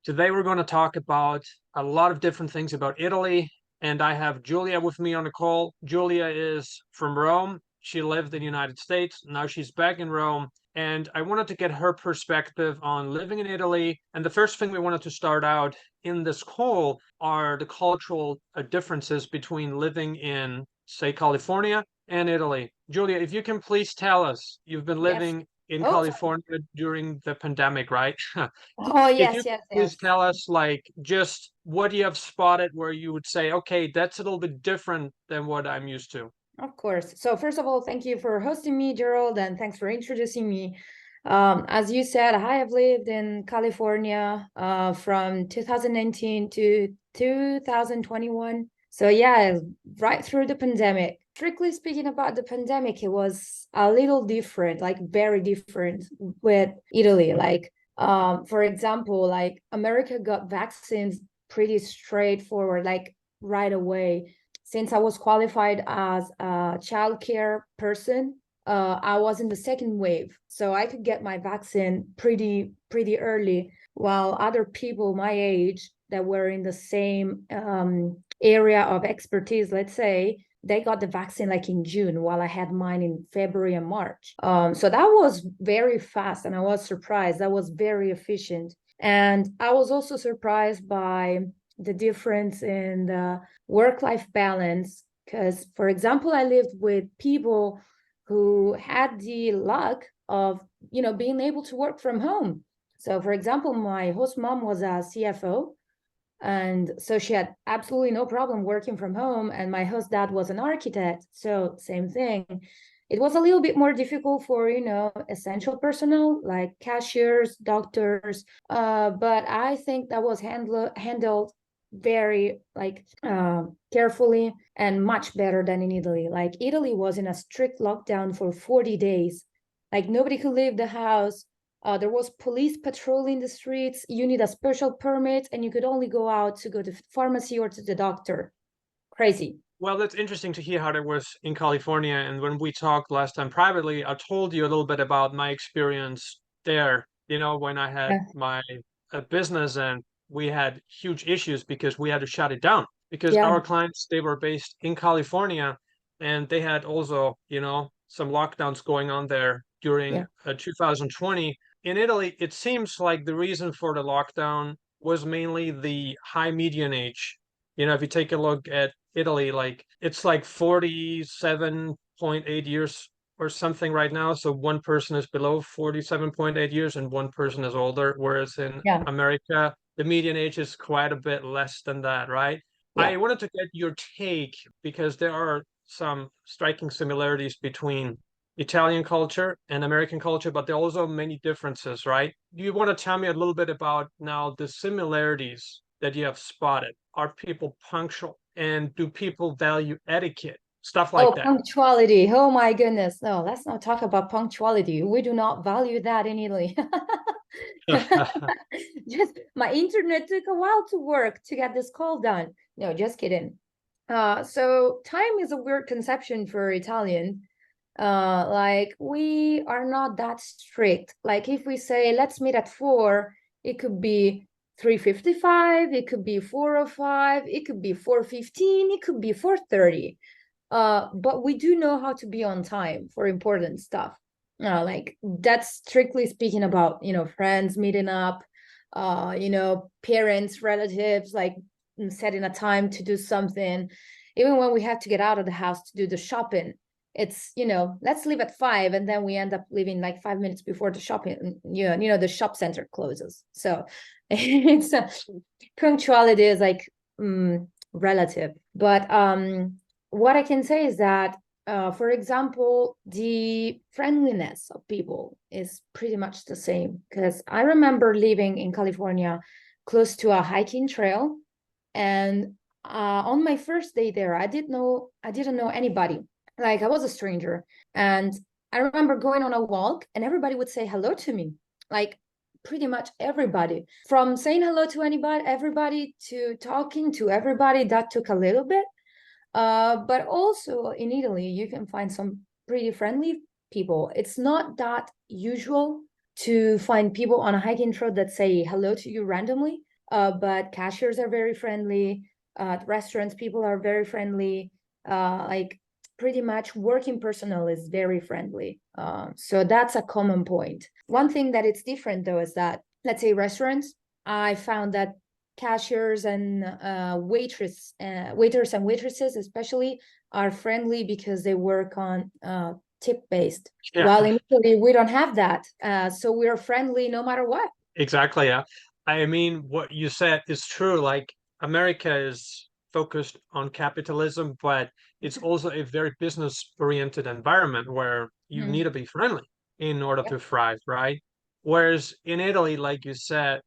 Today we're going to talk about a lot of different things about Italy, and I have Julia with me on the call. Julia is from Rome. She lived in the United States. Now she's back in Rome, and I wanted to get her perspective on living in Italy. And the first thing we wanted to start out in this call are the cultural differences between living in, say, California and Italy. Julia, if you can please tell us, you've been Yes. living in Oh, California during the pandemic, right? oh, If you yes, could yes, please yes. tell us, like, just what you have spotted where you would say, okay, that's a little bit different than what I'm used to. Of course. So first of all, thank you for hosting me, Gerald, and thanks for introducing me. As you said, I have lived in California from 2019 to 2021. So yeah, right through the pandemic. Strictly speaking about the pandemic, it was a little different, like very different with Italy. Like, for example, like America got vaccines pretty straightforward, like right away. Since I was qualified as a childcare person, I was in the second wave, so I could get my vaccine pretty early, while other people my age that were in the same area of expertise, let's say, they got the vaccine like in June, while I had mine in February and March. So that was very fast, and I was surprised. That was very efficient, and I was also surprised by the difference in the work-life balance. Because, for example, I lived with people who had the luck of, being able to work from home. So, for example, my host mom was a CFO, and so she had absolutely no problem working from home. And my host dad was an architect, so same thing. It was a little bit more difficult for, essential personnel like cashiers, doctors, but I think that was handled very carefully and much better than in Italy. Like Italy was in a strict lockdown for 40 days. Like nobody could leave the house. There was police patrolling the streets. You need a special permit, and you could only go out to go to pharmacy or to the doctor. Crazy. Well, that's interesting to hear how that was in California. And when we talked last time privately, I told you a little bit about my experience there. When I had Yeah. my business and we had huge issues because we had to shut it down because Yeah. our clients, they were based in California and they had also, some lockdowns going on there during Yeah. 2020. In Italy, it seems like the reason for the lockdown was mainly the high median age. If you take a look at Italy, like it's like 47.8 years or something right now. So one person is below 47.8 years and one person is older. Whereas in Yeah. America, the median age is quite a bit less than that, right? Yeah. I wanted to get your take because there are some striking similarities between Italian culture and American culture, but there are also many differences, right? Do you want to tell me a little bit about now the similarities that you have spotted? Are people punctual? And do people value etiquette? Stuff like Oh, that. punctuality. Oh my goodness. No, let's not talk about punctuality. We do not value that in Italy. Just my internet took a while to work to get this call done. No, just kidding. So time is a weird conception for Italian. Like we are not that strict. Like if we say let's meet at 4, it could be 3:55, it could be 4:05, it could be 4:15, it could be 4:30. But we do know how to be on time for important stuff. Like that's strictly speaking about, friends meeting up, parents, relatives, like setting a time to do something. Even when we have to get out of the house to do the shopping, it's, let's leave at 5, and then we end up leaving like 5 minutes before the shopping, the shop center closes. So it's punctuality is like relative. But what I can say is that, for example, the friendliness of people is pretty much the same. Because I remember living in California close to a hiking trail, and on my first day there, I didn't know anybody. Like I was a stranger, and I remember going on a walk, and everybody would say hello to me. Like pretty much everybody, from saying hello to everybody to talking to everybody. That took a little bit. But also in Italy, you can find some pretty friendly people. It's not that usual to find people on a hiking trail that say hello to you randomly. but cashiers are very friendly. Restaurants, people are very friendly. Like pretty much working personnel is very friendly. So that's a common point. One thing that it's different though is that, let's say restaurants, I found that cashiers and waiters and waitresses especially are friendly because they work on tip based. Yeah, While in Italy we don't have that, so we're friendly no matter what. exactly. Yeah. I mean, what you said is true. Like America is focused on capitalism, but it's also a very business-oriented environment where you need Mhm. to be friendly in order Yep. to thrive, right? Whereas in Italy, like you said,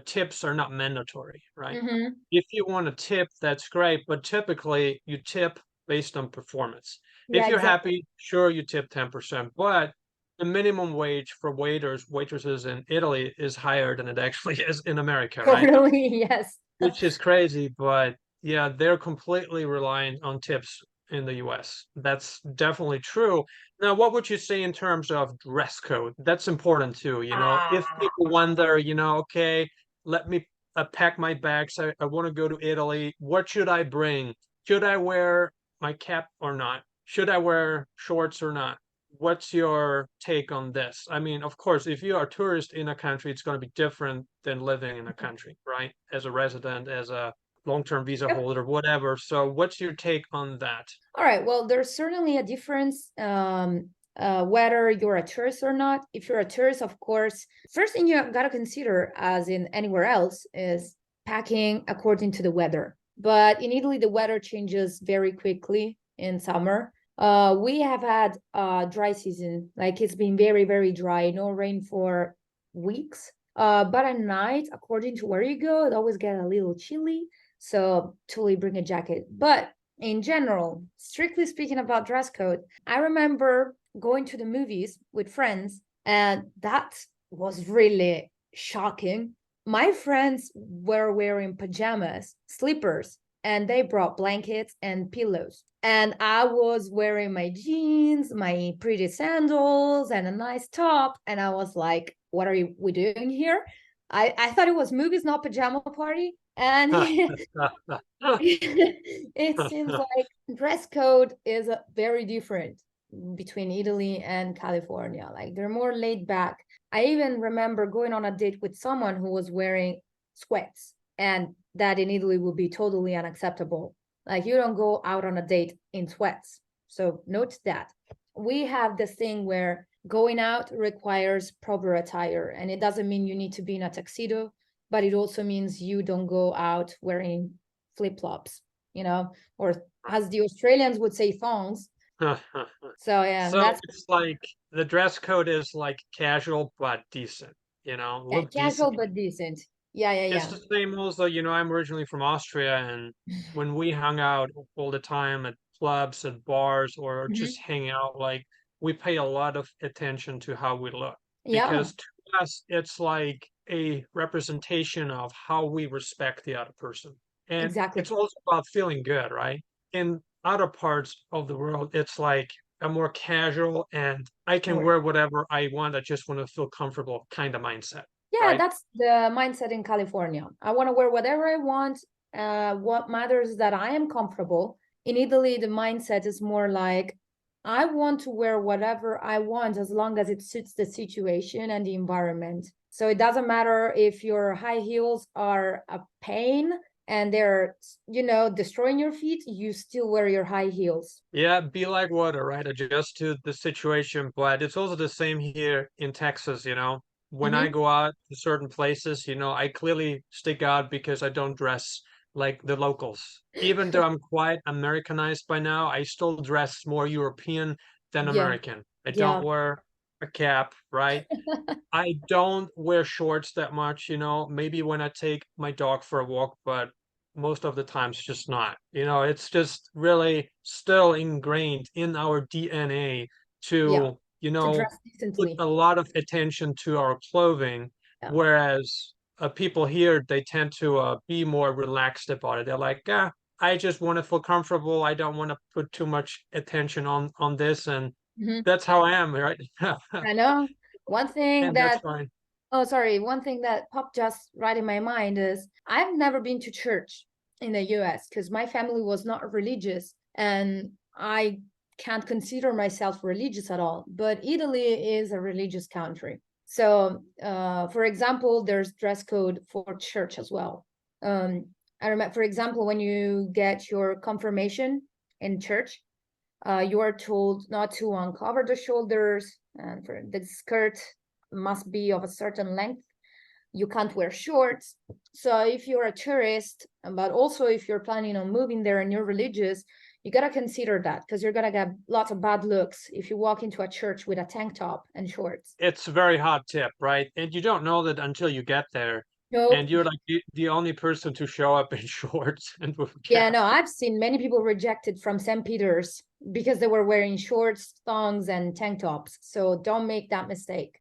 tips are not mandatory, right? Mhm. If you want a tip, that's great, but typically you tip based on performance. Yeah, If you're exactly. happy, sure, you tip 10%, but the minimum wage for waiters, waitresses in Italy is higher than it actually is in America, right? Totally, yes. Which is crazy, but yeah, they're completely reliant on tips in the US. That's definitely true. Now, what would you say in terms of dress code? That's important too, you know. If Ah, people wonder, you know, okay, let me pack my bags. I want to go to Italy. What should I bring? Should I wear my cap or not? Should I wear shorts or not? What's your take on this? I mean, of course, if you are a tourist in a country, it's going to be different than living in a country, right? As a resident, as a long-term visa yep. holder, whatever. So, what's your take on that? All right. Well, there's certainly a difference whether you're a tourist or not. If you're a tourist, of course, first thing you got to consider, as in anywhere else, is packing according to the weather. But in Italy, the weather changes very quickly in summer. We have had a dry season, like it's been very, very dry, no rain for weeks. But at night, according to where you go, it always get a little chilly. So totally bring a jacket. But in general, strictly speaking about dress code, I remember going to the movies with friends, and that was really shocking. My friends were wearing pajamas, slippers, and they brought blankets and pillows. And I was wearing my jeans, my pretty sandals, and a nice top. And I was like, what are we doing here? I thought it was movies, not pajama party. And it seems like dress code is very different between Italy and California. Like they're more laid back. I even remember going on a date with someone who was wearing sweats, and that in Italy would be totally unacceptable. Like you don't go out on a date in sweats. So note that. We have this thing where going out requires proper attire, and it doesn't mean you need to be in a tuxedo, but it also means you don't go out wearing flip-flops, or as the Australians would say, thongs. So yeah, So that's it's like the dress code is like casual but decent, you know, yeah, look casual decent. but decent. Yeah, yeah, It's yeah. the same also, you know, I'm originally from Austria, and when we hung out all the time at clubs, at bars, or just Mhm. hang out, like we pay a lot of attention to how we look Yeah, because to us, it's like a representation of how we respect the other person. And exactly. it's also about feeling good, right? In other parts of the world, it's like a more casual and I can Sure. wear whatever I want. I just want to feel comfortable kind of mindset, Yeah, right? that's the mindset in California. I want to wear whatever I want. What matters is that I am comfortable. In Italy, the mindset is more like I want to wear whatever I want as long as it suits the situation and the environment. So it doesn't matter if your high heels are a pain and they're, destroying your feet, you still wear your high heels. Yeah, be like water, right? Adjust to the situation. But it's also the same here in Texas, you know. When I Hmm. go out to certain places, you know, I clearly stick out because I don't dress like the locals. Even though I'm quite Americanized by now, I still dress more European than Yeah, American. I don't yeah. wear a cap, right? I don't wear shorts that much, you know, maybe when I take my dog for a walk, but most of the times just not. You know, it's just really still ingrained in our DNA Yeah, to, you to know, dress put decently. a lot of attention to our clothing, Yeah. whereas people here, they tend to be more relaxed about it. They're like, I just want to feel comfortable. I don't want to put too much attention on this, and Mhm. that's how I am, right? I know. One thing And that's that fine. Oh, sorry. One thing that popped just right in my mind is I've never been to church in the US because my family was not religious and I can't consider myself religious at all. But Italy is a religious country. So, for example, there's dress code for church as well. I remember, for example, when you get your confirmation in church, you are told not to uncover the shoulders, and for the skirt must be of a certain length. You can't wear shorts. So if you're a tourist, but also if you're planning on moving there and you're religious, you gotta consider that because you're gonna get lots of bad looks if you walk into a church with a tank top and shorts. It's a very hot tip, right? And you don't know that until you get there. And Nope. you're like the only person to show up in shorts and with a Yeah, cap. no, I've seen many people rejected from St. Peter's because they were wearing shorts, thongs, and tank tops. So don't make that mistake.